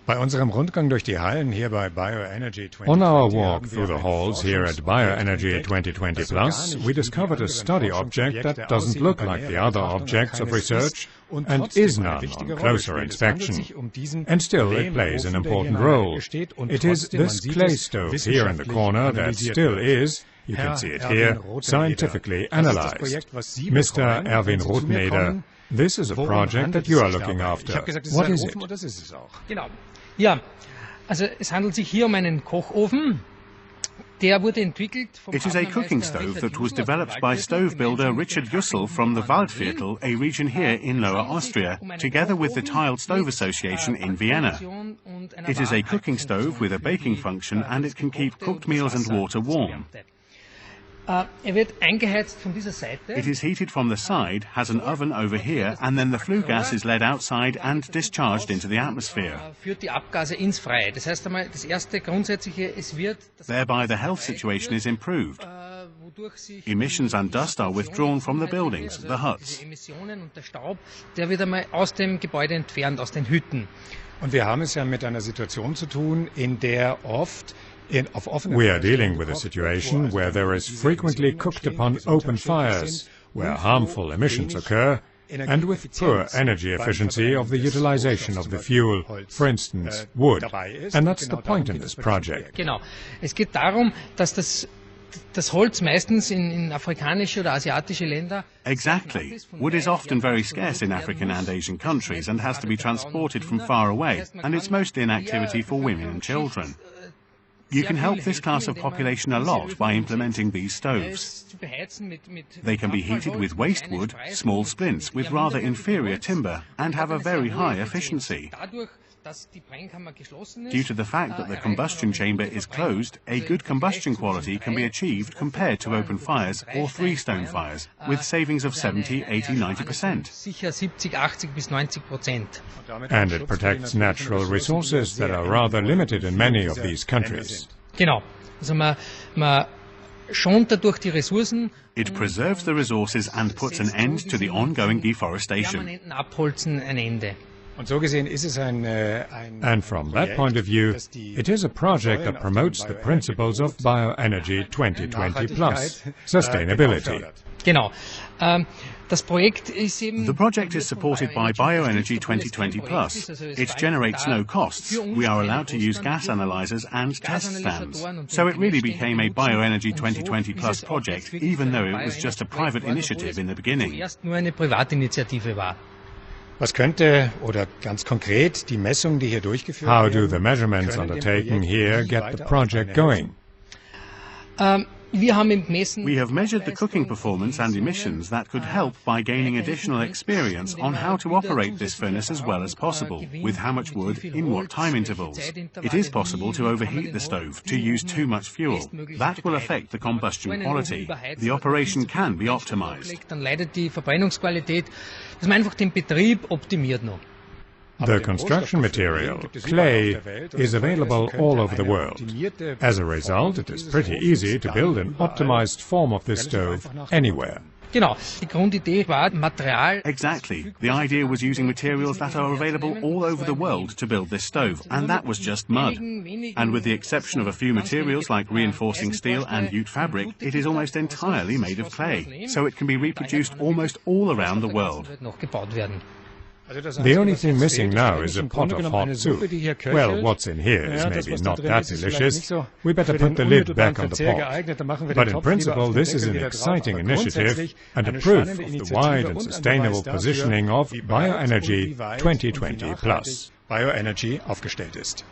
Bei unserem Rundgang durch die Hallen hier bei Bioenergy 2020 On our walk through the halls here at Bioenergy 2020 Plus, we discovered a study object that doesn't look like the other objects of research and is none on closer inspection. And still it plays an important role. It is this clay stove here in the corner that still is, you can see it here, scientifically analyzed. Mr. Erwin Rothneder, this is a project that you are looking after. What is it? Genau. Ja, also es handelt sich hier einen Kochofen. Der wurde entwickelt vom It is a cooking stove that was developed by stove builder Richard Jussel from the Waldviertel, a region here in Lower Austria, together with the Tiled Stove Association in Vienna. It is a cooking stove with a baking function and it can keep cooked meals and water warm. Wird eingeheizt von dieser Seite. It is heated from the side, has an oven over here, and then the flue gas is led outside and discharged into the atmosphere. Führt die Abgase ins Freie. Das heißt einmal, das erste grundsätzliche, es wird Thereby the health situation is improved. Emissions and dust are withdrawn from the buildings, the huts. Emissionen und der Staub, der wird einmal aus dem Gebäude entfernt, aus den Hütten. Und wir haben es ja mit einer Situation zu tun, in der oft we are dealing with a situation where there is frequently cooked upon open fires, where harmful emissions occur, and with poor energy efficiency of the utilization of the fuel, for instance, wood. And that's the point in this project. Genau. Es geht darum, dass das Holz meistens in afrikanische oder asiatische Länder. Exactly. Wood is often very scarce in African and Asian countries and has to be transported from far away, and it's mostly an activity for women and children. You can help this class of population a lot by implementing these stoves. They can be heated with waste wood, small splints with rather inferior timber, and have a very high efficiency. Due to the fact that the combustion chamber is closed, a good combustion quality can be achieved compared to open fires or three-stone fires, with savings of 70, 80, 90%. And it protects natural resources that are rather limited in many of these countries. Genau. Also man schont dadurch die Ressourcen. It preserves the resources and puts an end to the ongoing deforestation. Permanenten Abholzen ein Ende. Und so gesehen ist es And from that point of view, it is a project that promotes the principles of Bioenergy 2020 Plus, sustainability. Genau. Das Projekt ist eben. The project is supported by Bioenergy 2020 Plus. It generates no costs. We are allowed to use gas analyzers and test stands. So it really became a Bioenergy 2020 Plus project, even though it was just a private initiative in the beginning. Erst nur eine Privatinitiative war. Was könnte, oder ganz konkret, die Messungen, die hier durchgeführt How werden, do the measurements undertaken here get the project going? We have measured the cooking performance and emissions that could help by gaining additional experience on how to operate this furnace as well as possible, with how much wood, in what time intervals. It is possible to overheat the stove, to use too much fuel. That will affect the combustion quality. The operation can be optimized. Dann leidet die Verbrennungsqualität, dass man einfach den Betrieb optimiert noch. The construction material, clay, is available all over the world. As a result, it is pretty easy to build an optimized form of this stove anywhere. Genau. Die Grundidee war Material. Exactly. The idea was using materials that are available all over the world to build this stove, and that was just mud. And with the exception of a few materials like reinforcing steel and jute fabric, it is almost entirely made of clay, so it can be reproduced almost all around the world. The only thing missing now is a pot of hot soup. Well, what's in here is maybe not that delicious. We better put the lid back on the pot. But in principle, this is an exciting initiative and a proof of the wide and sustainable positioning of Bioenergy 2020 Plus. Bioenergy aufgestellt ist.